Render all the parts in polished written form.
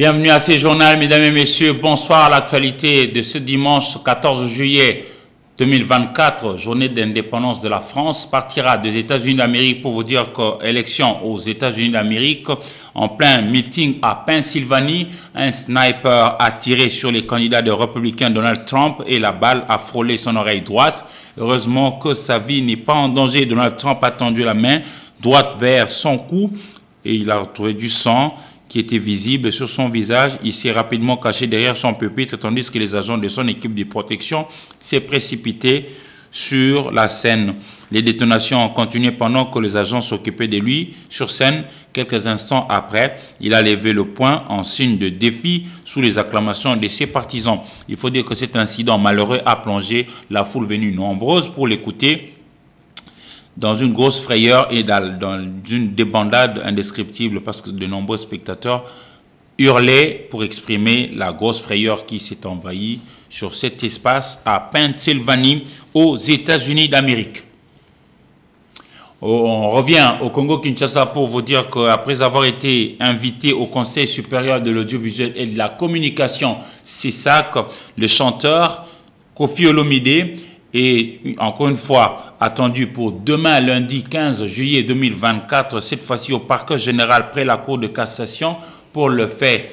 Bienvenue à ce journal, mesdames et messieurs. Bonsoir. L'actualité de ce dimanche 14 juillet 2024, journée d'indépendance de la France, partira des États-Unis d'Amérique pour vous dire que élection aux États-Unis d'Amérique, en plein meeting à Pennsylvanie, un sniper a tiré sur les candidats de républicains Donald Trump et la balle a frôlé son oreille droite. Heureusement que sa vie n'est pas en danger. Donald Trump a tendu la main droite vers son cou et il a retrouvé du sang qui était visible sur son visage. Il s'est rapidement caché derrière son pupitre, tandis que les agents de son équipe de protection s'est précipités sur la scène. Les détonations ont continué pendant que les agents s'occupaient de lui. Sur scène, quelques instants après, il a levé le poing en signe de défi sous les acclamations de ses partisans. Il faut dire que cet incident malheureux a plongé la foule venue nombreuse pour l'écouter dans une grosse frayeur et dans une débandade indescriptible parce que de nombreux spectateurs hurlaient pour exprimer la grosse frayeur qui s'est envahie sur cet espace à Pennsylvanie, aux États-Unis d'Amérique. On revient au Congo-Kinshasa pour vous dire qu'après avoir été invité au Conseil supérieur de l'audiovisuel et de la communication, CISAC, le chanteur Koffi Olomide est encore une fois attendu pour demain, lundi 15 juillet 2024, cette fois-ci au parquet général près la Cour de cassation pour le fait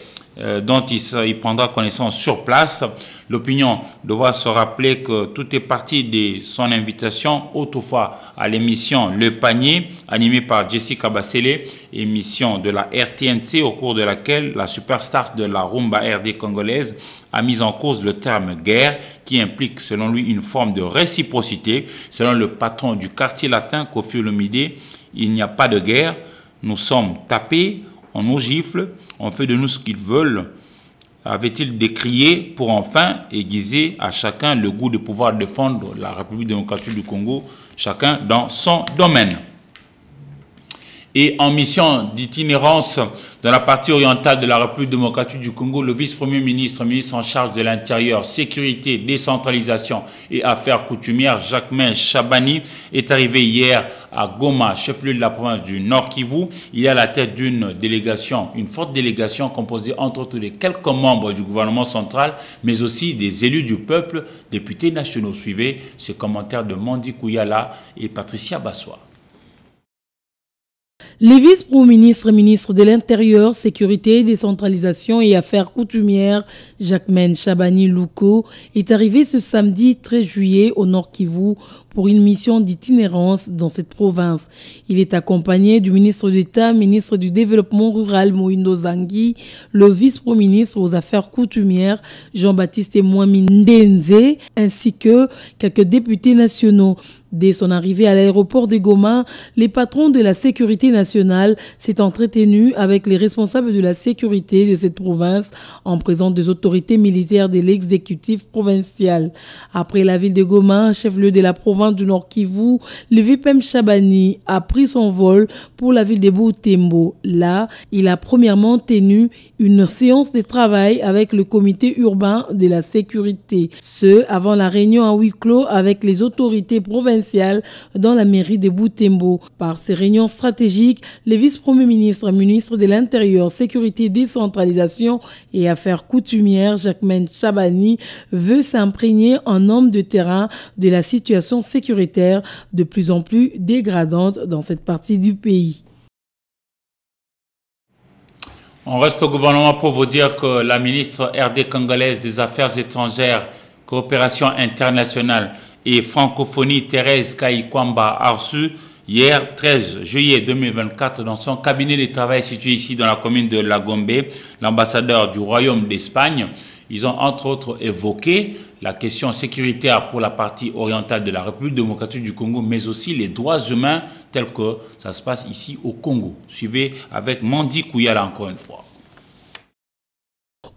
dont il prendra connaissance sur place. L'opinion doit se rappeler que tout est parti de son invitation autrefois à l'émission Le Panier, animée par Jessica Bassele, émission de la RTNC au cours de laquelle la superstar de la rumba RD congolaise a mis en cause le terme guerre qui implique selon lui une forme de réciprocité. Selon le patron du quartier latin, Koffi Olomide, il n'y a pas de guerre, nous sommes tapés, on nous gifle, on fait de nous ce qu'ils veulent, avait-il décrié pour enfin aiguiser à chacun le goût de pouvoir défendre la République démocratique du Congo, chacun dans son domaine. Et en mission d'itinérance dans la partie orientale de la République démocratique du Congo, le vice-premier ministre, ministre en charge de l'Intérieur, Sécurité, Décentralisation et Affaires coutumières, Jacquemain Chabani, est arrivé hier à Goma, chef-lieu de la province du Nord Kivu. Il est à la tête d'une délégation, une forte délégation composée entre autres de quelques membres du gouvernement central, mais aussi des élus du peuple, députés nationaux. Suivez ces commentaires de Mandi Kouyala et Patricia Bassois. Les vice-premiers ministres de l'Intérieur, Sécurité, Décentralisation et Affaires coutumières, Jacquemain Chabani Louko, est arrivé ce samedi 13 juillet au Nord Kivu pour une mission d'itinérance dans cette province. Il est accompagné du ministre d'État, ministre du Développement rural Moïndo Zangui, le vice-premier ministre aux Affaires coutumières Jean-Baptiste Mwami Ndenze, ainsi que quelques députés nationaux. Dès son arrivée à l'aéroport de Goma, les patrons de la sécurité nationale s'est entretenu avec les responsables de la sécurité de cette province en présence des autorités militaires de l'exécutif provincial. Après la ville de Goma, chef-lieu de la province du Nord Kivu, le VPM Chabani a pris son vol pour la ville de Butembo. Là, il a premièrement tenu une séance de travail avec le comité urbain de la sécurité. Ce, avant la réunion à huis clos avec les autorités provinciales dans la mairie de Butembo. Par ces réunions stratégiques, le vice-premier ministre, ministre de l'Intérieur, Sécurité, Décentralisation et Affaires coutumières, Jacquemain Chabani, veut s'imprégner en homme de terrain de la situation sécuritaire de plus en plus dégradante dans cette partie du pays. On reste au gouvernement pour vous dire que la ministre RD congolaise des Affaires étrangères, coopération internationale et francophonie, Thérèse Kayikwamba, a reçu hier 13 juillet 2024 dans son cabinet de travail situé ici dans la commune de Lagombe, l'ambassadeur du Royaume d'Espagne. Ils ont entre autres évoqué la question sécuritaire pour la partie orientale de la République démocratique du Congo, mais aussi les droits humains tels que ça se passe ici au Congo. Suivez avec Mandi Kouyala encore une fois.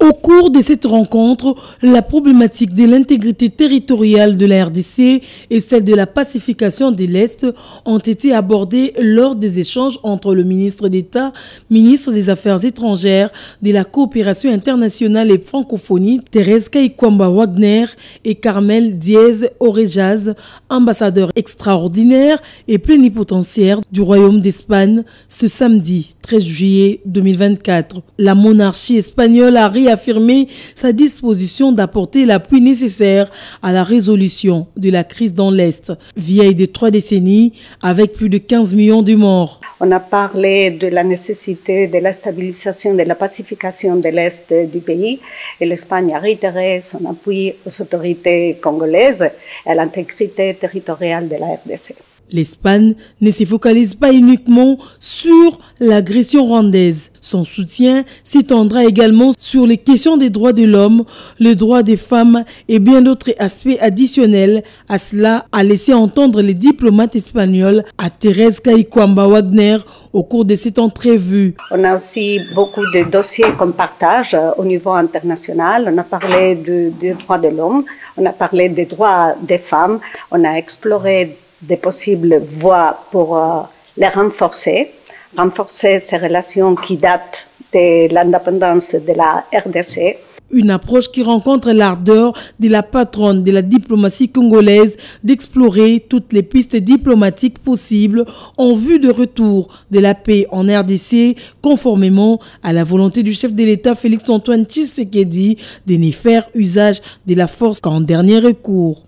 Au cours de cette rencontre, la problématique de l'intégrité territoriale de la RDC et celle de la pacification de l'Est ont été abordées lors des échanges entre le ministre d'État, ministre des Affaires étrangères, de la coopération internationale et francophonie, Thérèse Kaikwamba-Wagner et Carmel Diez-Orejaz, ambassadeur extraordinaire et plénipotentiaire du Royaume d'Espagne, ce samedi 13 juillet 2024. La monarchie espagnole a réaffirmé sa disposition d'apporter l'appui nécessaire à la résolution de la crise dans l'Est, vieille de 3 décennies, avec plus de 15 millions de morts. On a parlé de la nécessité de la stabilisation, de la pacification de l'Est du pays, et l'Espagne a réitéré son appui aux autorités congolaises et à l'intégrité territoriale de la RDC. L'Espagne ne se focalise pas uniquement sur l'agression rwandaise. Son soutien s'étendra également sur les questions des droits de l'homme, les droits des femmes et bien d'autres aspects additionnels. À cela a laissé entendre les diplomates espagnols à Thérèse Kaikwamba-Wagner au cours de cette entrevue. On a aussi beaucoup de dossiers qu'on partage au niveau international. On a parlé des droits de l'homme, on a parlé des droits des femmes, on a exploré des possibles voies pour les renforcer ces relations qui datent de l'indépendance de la RDC. Une approche qui rencontre l'ardeur de la patronne de la diplomatie congolaise d'explorer toutes les pistes diplomatiques possibles en vue de retour de la paix en RDC, conformément à la volonté du chef de l'État Félix-Antoine Tshisekedi de ne faire usage de la force qu'en dernier recours.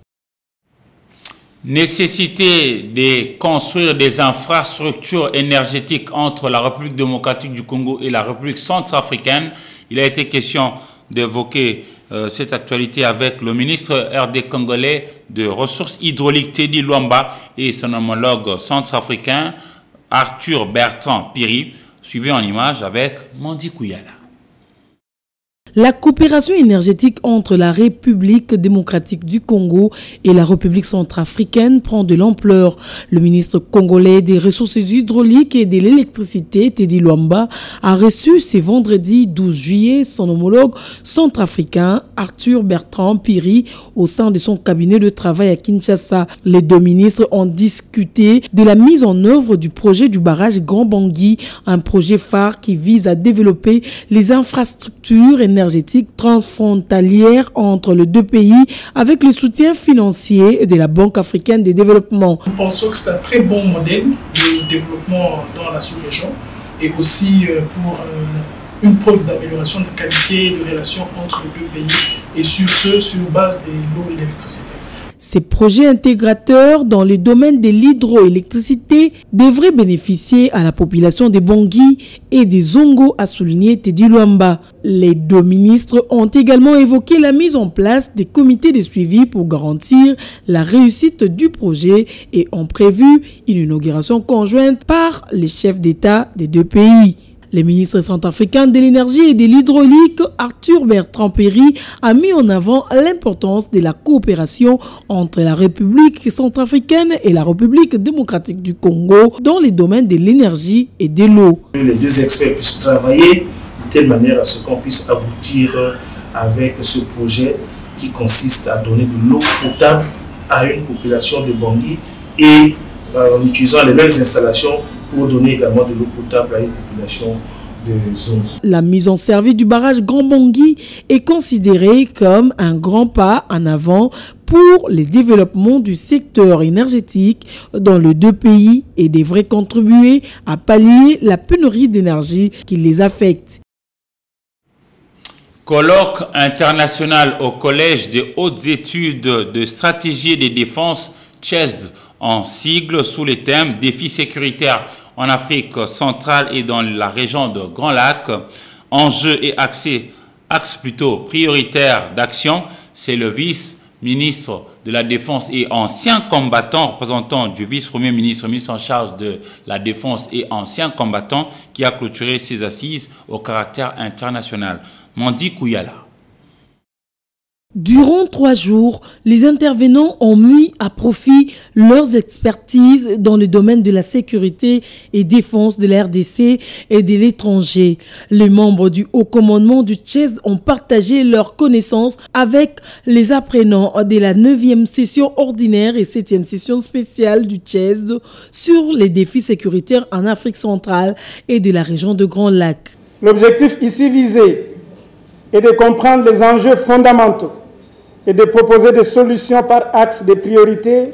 Nécessité de construire des infrastructures énergétiques entre la République démocratique du Congo et la République centrafricaine. Il a été question d'évoquer cette actualité avec le ministre RD congolais de ressources hydrauliques Teddy Luamba et son homologue centrafricain Arthur Bertrand Piri, suivi en image avec Mandi Kouyala. La coopération énergétique entre la République démocratique du Congo et la République centrafricaine prend de l'ampleur. Le ministre congolais des ressources hydrauliques et de l'électricité, Teddy Luamba, a reçu ce vendredi 12 juillet son homologue centrafricain Arthur Bertrand Piri au sein de son cabinet de travail à Kinshasa. Les deux ministres ont discuté de la mise en œuvre du projet du barrage Grand Bangui, un projet phare qui vise à développer les infrastructures énergétiques transfrontalières entre les deux pays avec le soutien financier de la Banque africaine de développement. Nous pensons que c'est un très bon modèle de développement dans la sous-région et aussi pour une preuve d'amélioration de qualité de relations entre les deux pays et sur base de l'eau et de l'électricité. Ces projets intégrateurs dans le domaine de l'hydroélectricité devraient bénéficier à la population des Bangui et des Zongo, a souligné Teddy Luamba. Les deux ministres ont également évoqué la mise en place des comités de suivi pour garantir la réussite du projet et ont prévu une inauguration conjointe par les chefs d'État des deux pays. Le ministre centrafricain de l'énergie et de l'hydraulique, Arthur Bertrand Piri, a mis en avant l'importance de la coopération entre la République centrafricaine et la République démocratique du Congo dans les domaines de l'énergie et de l'eau. Les deux experts puissent travailler de telle manière à ce qu'on puisse aboutir avec ce projet qui consiste à donner de l'eau potable à une population de Bangui et en utilisant les mêmes installations pour donner également de l'eau potable à une population de zone. La mise en service du barrage Grand Bangui est considérée comme un grand pas en avant pour le développement du secteur énergétique dans les deux pays et devrait contribuer à pallier la pénurie d'énergie qui les affecte. Colloque international au Collège des hautes études de stratégie et de défense, CHESD, en sigle sous les thèmes défis sécuritaires en Afrique centrale et dans la région de Grand Lac, enjeux et axes plutôt prioritaires d'action. C'est le vice-ministre de la Défense et ancien combattant, représentant du vice-premier ministre, ministre en charge de la Défense et ancien combattant, qui a clôturé ses assises au caractère international. Mandi Kouyala. Durant 3 jours, les intervenants ont mis à profit leurs expertises dans le domaine de la sécurité et défense de la RDC et de l'étranger. Les membres du haut commandement du CHESD ont partagé leurs connaissances avec les apprenants de la 9e session ordinaire et 7e session spéciale du CHESD sur les défis sécuritaires en Afrique centrale et de la région de Grand Lac. L'objectif ici visé est de comprendre les enjeux fondamentaux et de proposer des solutions par axe de priorité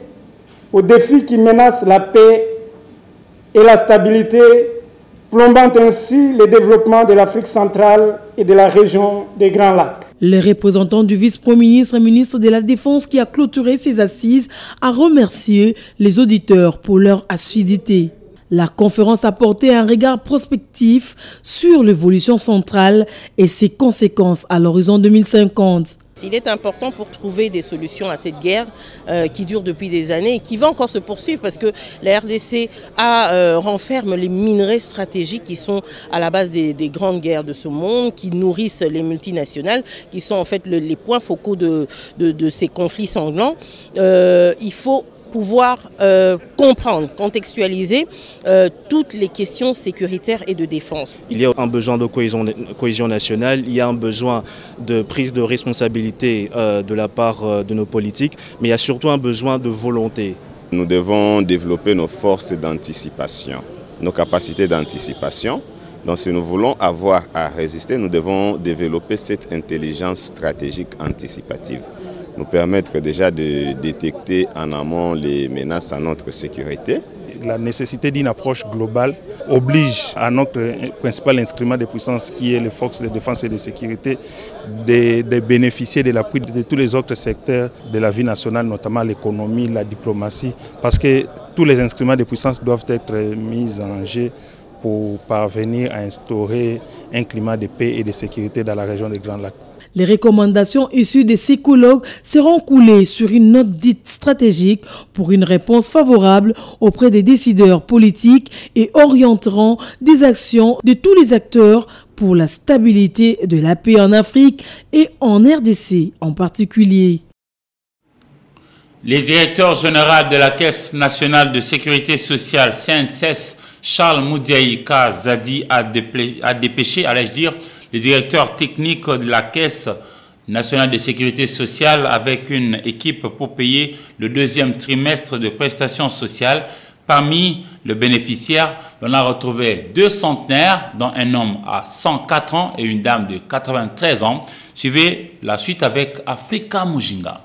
aux défis qui menacent la paix et la stabilité, plombant ainsi le développement de l'Afrique centrale et de la région des Grands Lacs. Le représentant du vice-premier ministre et ministre de la Défense qui a clôturé ces assises a remercié les auditeurs pour leur assiduité. La conférence a porté un regard prospectif sur l'évolution centrale et ses conséquences à l'horizon 2050. Il est important pour trouver des solutions à cette guerre qui dure depuis des années et qui va encore se poursuivre parce que la RDC renferme les minerais stratégiques qui sont à la base des grandes guerres de ce monde, qui nourrissent les multinationales, qui sont en fait les points focaux de ces conflits sanglants. Il faut pouvoir comprendre, contextualiser toutes les questions sécuritaires et de défense. Il y a un besoin de cohésion nationale, il y a un besoin de prise de responsabilité de la part de nos politiques, mais il y a surtout un besoin de volonté. Nous devons développer nos forces d'anticipation, nos capacités d'anticipation. Donc si nous voulons avoir à résister, nous devons développer cette intelligence stratégique anticipative. Nous permettre déjà de détecter en amont les menaces à notre sécurité. La nécessité d'une approche globale oblige à notre principal instrument de puissance qui est les forces de défense et de sécurité de bénéficier de l'appui de tous les autres secteurs de la vie nationale, notamment l'économie, la diplomatie, parce que tous les instruments de puissance doivent être mis en jeu pour parvenir à instaurer un climat de paix et de sécurité dans la région des Grands Lacs. Les recommandations issues des psychologues seront coulées sur une note dite stratégique pour une réponse favorable auprès des décideurs politiques et orienteront des actions de tous les acteurs pour la stabilité de la paix en Afrique et en RDC en particulier. Le directeur général de la Caisse nationale de sécurité sociale, CNSS, Charles Moudiaï Kazadi, a dépêché, allais-je dire, le directeur technique de la Caisse nationale de sécurité sociale avec une équipe pour payer le 2e trimestre de prestations sociales. Parmi les bénéficiaires, on a retrouvé 2 centenaires, dont un homme à 104 ans et une dame de 93 ans. Suivez la suite avec Africa Mujinga.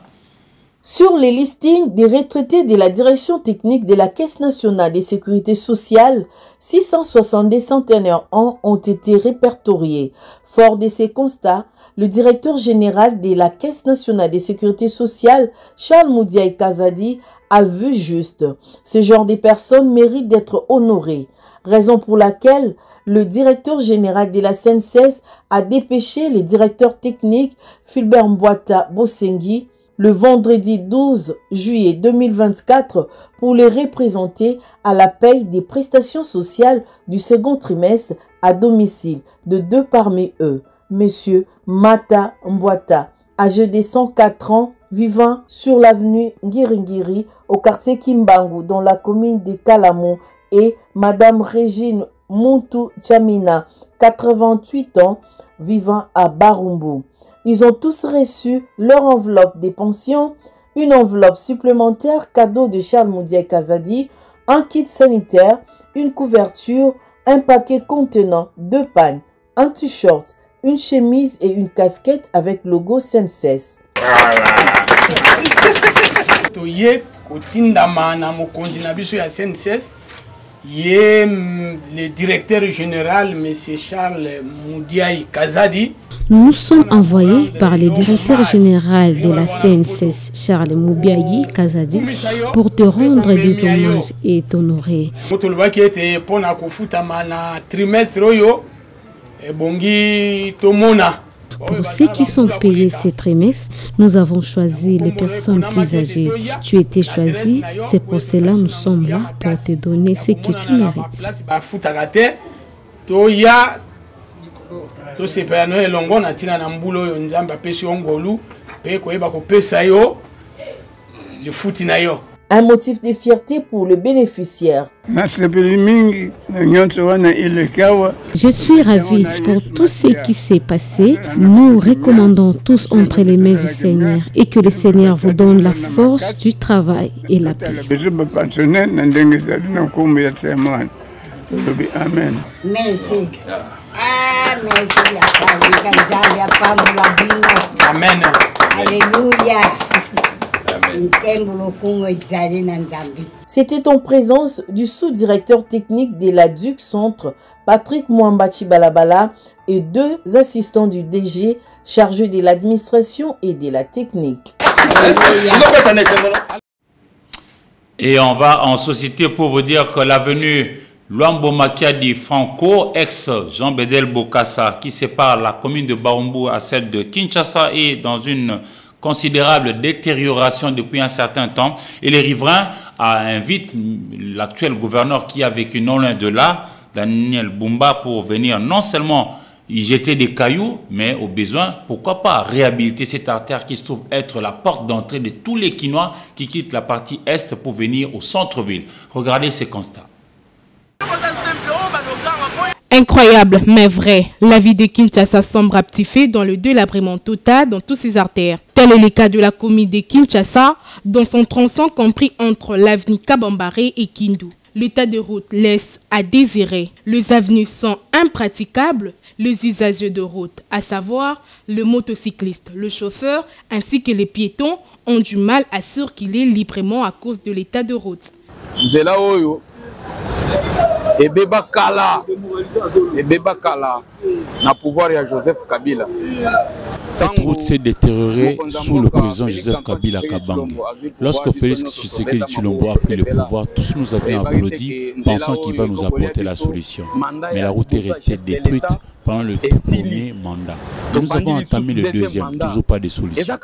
Sur les listings des retraités de la direction technique de la Caisse nationale de sécurité sociale, 670 centenaires ans ont été répertoriés. Fort de ces constats, le directeur général de la Caisse nationale de sécurité sociale, Charles Moudiaï Kazadi, a vu juste. Ce genre de personnes mérite d'être honorées. Raison pour laquelle le directeur général de la CNSS a dépêché les directeurs techniques Fulbert Mbouata Bosengi le vendredi 12 juillet 2024 pour les représenter à la paye des prestations sociales du second trimestre à domicile de 2 parmi eux. Monsieur Mata Mbouata, âgé de 104 ans, vivant sur l'avenue Ngiringiri au quartier Kimbangu dans la commune de Kalamo, et Madame Régine Muntu Chamina, 88 ans, vivant à Barumbu. Ils ont tous reçu leur enveloppe des pensions, une enveloppe supplémentaire cadeau de Charles Moudiaï Kazadi, un kit sanitaire, une couverture, un paquet contenant 2 pagnes, un t-shirt, une chemise et une casquette avec logo CNSS. Le directeur général, M. Charles Moudiaï Kazadi. Nous sommes envoyés par le directeur général de la CNSS, Charles Moudiaï Kazadi, pour te rendre des hommages et t'honorer. Pour ceux qui sont payés ces trimestres, nous avons choisi les personnes plus âgées. Tu étais choisi, c'est pour cela que nous sommes là pour te donner ce que tu mérites. tosepela no elongo na ntina na mbula oyo nzambe apesi yo ngolu mpe koyeba kopesa yo lifuti na yo. Un motif de fierté pour le bénéficiaire. Je suis ravi pour tout ce qui s'est passé. Nous recommandons tous entre les mains du Seigneur et que le Seigneur vous donne la force du travail et la paix. Amen. Merci. Amen. Alléluia. C'était en présence du sous-directeur technique de la DUC Centre, Patrick Mwambachi Balabala, et 2 assistants du DG chargés de l'administration et de la technique. Et on va en société pour vous dire que l'avenue Luambo Makiadi Franco, ex Jean-Bédel Bokassa, qui sépare la commune de Barumbu à celle de Kinshasa, est dans une considérable détérioration depuis un certain temps, et les riverains invitent l'actuel gouverneur qui a vécu non loin de là, Daniel Bumba, pour venir non seulement y jeter des cailloux, mais au besoin, pourquoi pas réhabiliter cette artère qui se trouve être la porte d'entrée de tous les Kinois qui quittent la partie est pour venir au centre-ville. Regardez ces constats. Incroyable, mais vrai. La vie de Kinshasa semble à petit fait dans le délabrement total dans toutes ses artères. Tel est le cas de la commune de Kinshasa, dans son tronçon compris entre l'avenue Kabambaré et Kindu. L'état de route laisse à désirer. Les avenues sont impraticables. Les usagers de route, à savoir le motocycliste, le chauffeur ainsi que les piétons, ont du mal à circuler librement à cause de l'état de route. Et Beba Kala na pouvoir à Joseph Kabila. Cette route s'est détériorée sous le président Joseph Kabila Kabange. Lorsque Félix Tshisekedi Tshilombo a pris le pouvoir, tous nous avions applaudi, pensant qu'il va nous apporter la solution. Mais la route est restée détruite pendant le tout premier mandat. Et nous avons entamé le deuxième, toujours pas de solution.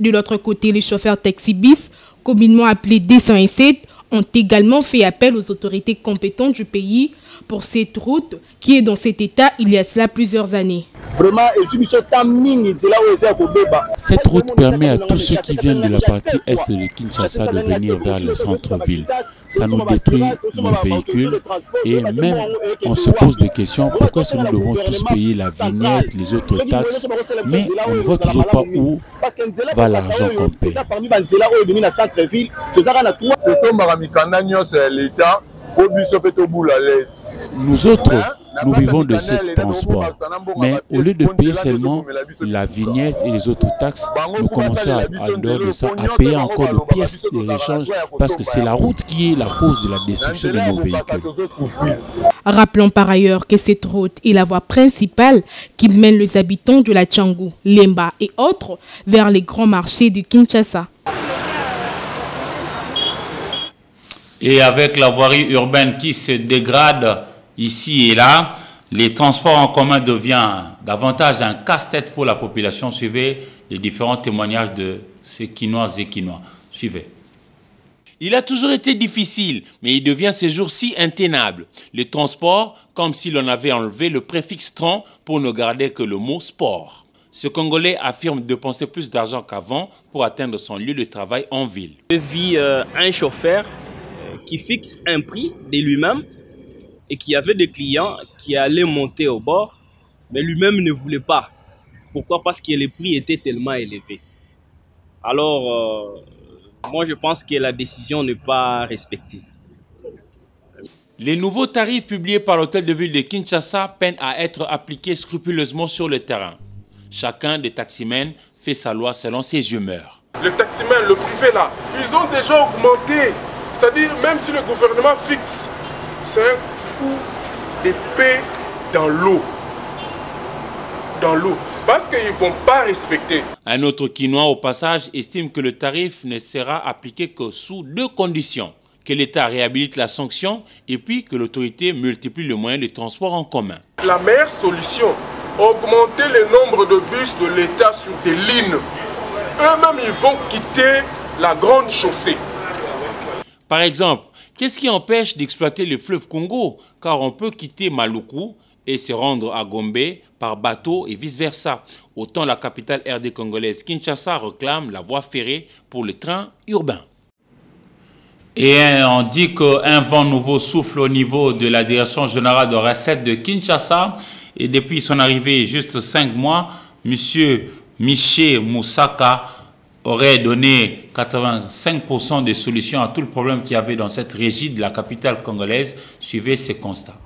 De l'autre côté, les chauffeurs taxi bis, communément appelés D107, ont également fait appel aux autorités compétentes du pays pour cette route qui est dans cet état il y a cela plusieurs années. Cette route permet à tous ceux qui viennent de la partie est de Kinshasa de venir vers le centre-ville. Ça nous détruit nos véhicules et même on se pose des questions. Pourquoi est-ce que nous devons tous payer la vignette, les autres taxes, mais on ne voit toujours pas où va l'argent qu'on paie. Nous autres, nous vivons de ce transport. Mais au lieu de payer seulement la vignette et les autres taxes, nous commençons à dehors de ça, à payer encore de pièces de rechange parce que c'est la route qui est la cause de la destruction de nos véhicules. Rappelons par ailleurs que cette route est la voie principale qui mène les habitants de la Tchangou, Lemba et autres vers les grands marchés de Kinshasa. Et avec la voirie urbaine qui se dégrade ici et là, les transports en commun deviennent davantage un casse-tête pour la population. Suivez les différents témoignages de ces Kinoises et Kinois. Suivez. Il a toujours été difficile, mais il devient ces jours-ci intenable. Les transports, comme si l'on avait enlevé le préfixe « tran » pour ne garder que le mot « sport ». Ce Congolais affirme dépenser plus d'argent qu'avant pour atteindre son lieu de travail en ville. Je vis un chauffeur qui fixe un prix de lui-même et qui avait des clients qui allaient monter au bord, mais lui-même ne voulait pas. Pourquoi? Parce que les prix étaient tellement élevés. Alors, moi je pense que la décision n'est pas respectée. Les nouveaux tarifs publiés par l'hôtel de ville de Kinshasa peinent à être appliqués scrupuleusement sur le terrain. Chacun des taximens fait sa loi selon ses humeurs. Les taximens, le privé là, ils ont déjà augmenté. C'est-à-dire, même si le gouvernement fixe, c'est un coup d'épée dans l'eau. Dans l'eau. Parce qu'ils ne vont pas respecter. Un autre Kinois, au passage, estime que le tarif ne sera appliqué que sous 2 conditions. Que l'État réhabilite la sanction et puis que l'autorité multiplie le moyen de transport en commun. La meilleure solution, augmenter le nombre de bus de l'État sur des lignes. Eux-mêmes, ils vont quitter la grande chaussée. Par exemple, qu'est-ce qui empêche d'exploiter le fleuve Congo? Car on peut quitter Maluku et se rendre à Gombe par bateau et vice-versa. Autant la capitale RD congolaise Kinshasa réclame la voie ferrée pour le train urbain. Et on dit qu'un vent nouveau souffle au niveau de la direction générale de recettes de Kinshasa. Et depuis son arrivée, juste 5 mois, M. Miché Moussaka aurait donné 85% des solutions à tout le problème qu'il y avait dans cette régie de la capitale congolaise. Suivez ces constats.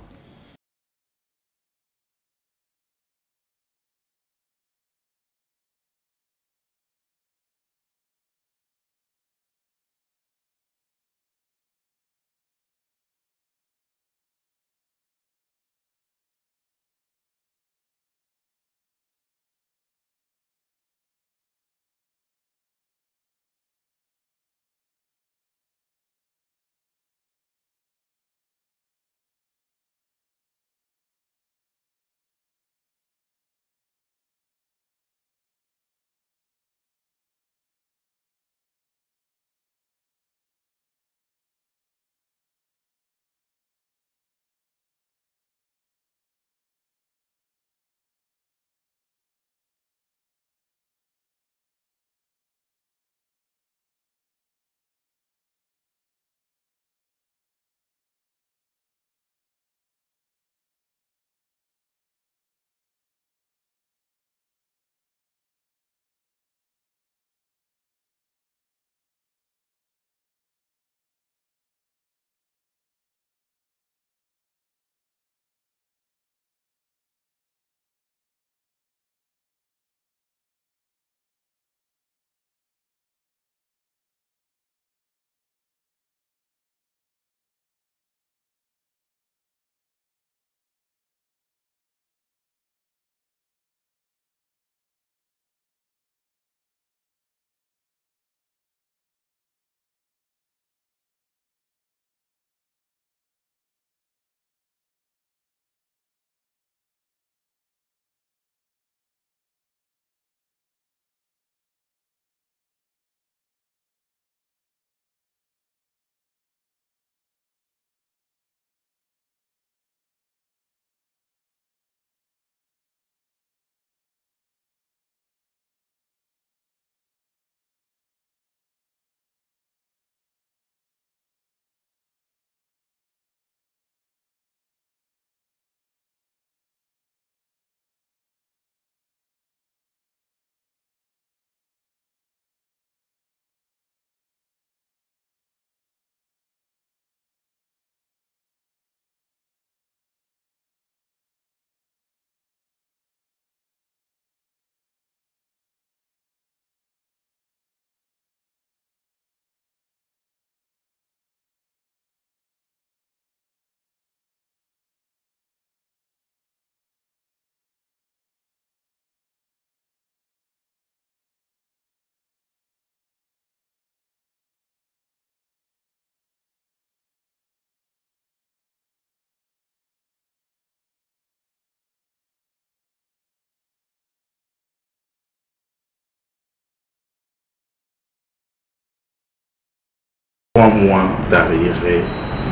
Trois mois d'arriérés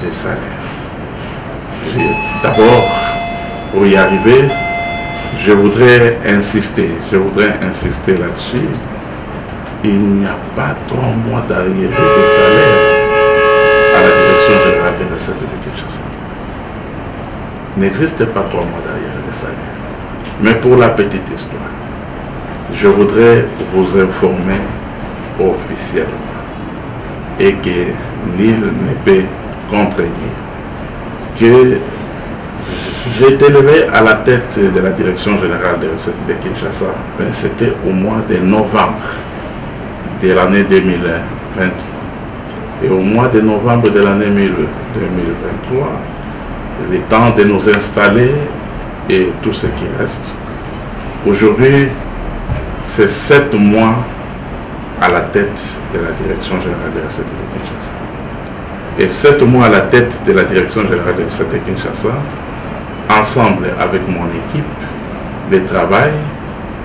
des salaires. D'abord, pour y arriver, je voudrais insister là-dessus. Il n'y a pas 3 mois d'arriérés des salaires à la direction générale des recettes de Kinshasa. Il n'existe pas 3 mois d'arriérés des salaires. Mais pour la petite histoire, je voudrais vous informer officiellement et que nul ne peut contredire que j'ai été élevé à la tête de la direction générale des recettes de Kinshasa. C'était au mois de novembre de l'année 2023. Et au mois de novembre de l'année 2023, le temps de nous installer et tout ce qui reste. Aujourd'hui, c'est 7 mois à la tête de la direction générale des recettes de Kinshasa. Et 7 mois à la tête de la direction générale des recettes de Kinshasa, ensemble avec mon équipe de travail,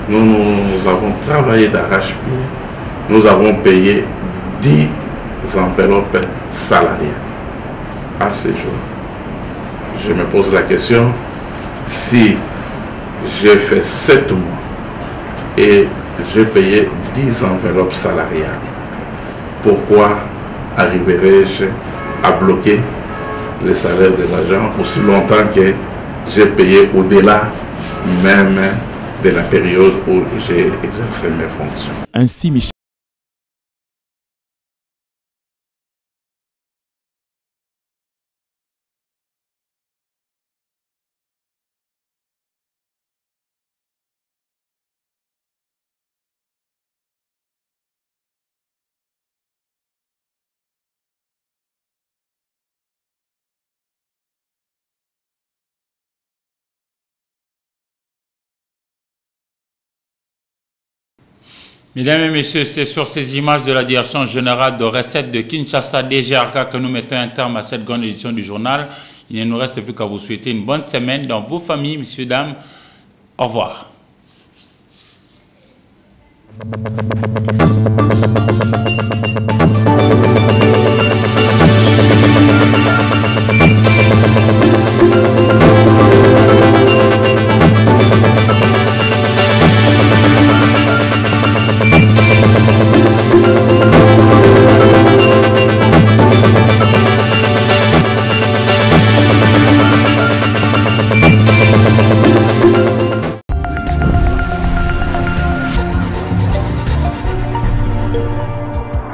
nous avons travaillé d'arrache-pied, nous avons payé 10 enveloppes salariales. À ce jour, je me pose la question, si j'ai fait 7 mois et j'ai payé 10 enveloppes salariales, pourquoi arriverai-je à bloquer les salaires des agents aussi longtemps que j'ai payé au-delà même de la période où j'ai exercé mes fonctions? Ainsi, Michel Mesdames et messieurs, c'est sur ces images de la Direction générale de recettes de Kinshasa, DGRK, que nous mettons un terme à cette grande édition du journal. Il ne nous reste plus qu'à vous souhaiter une bonne semaine dans vos familles, messieurs, dames. Au revoir.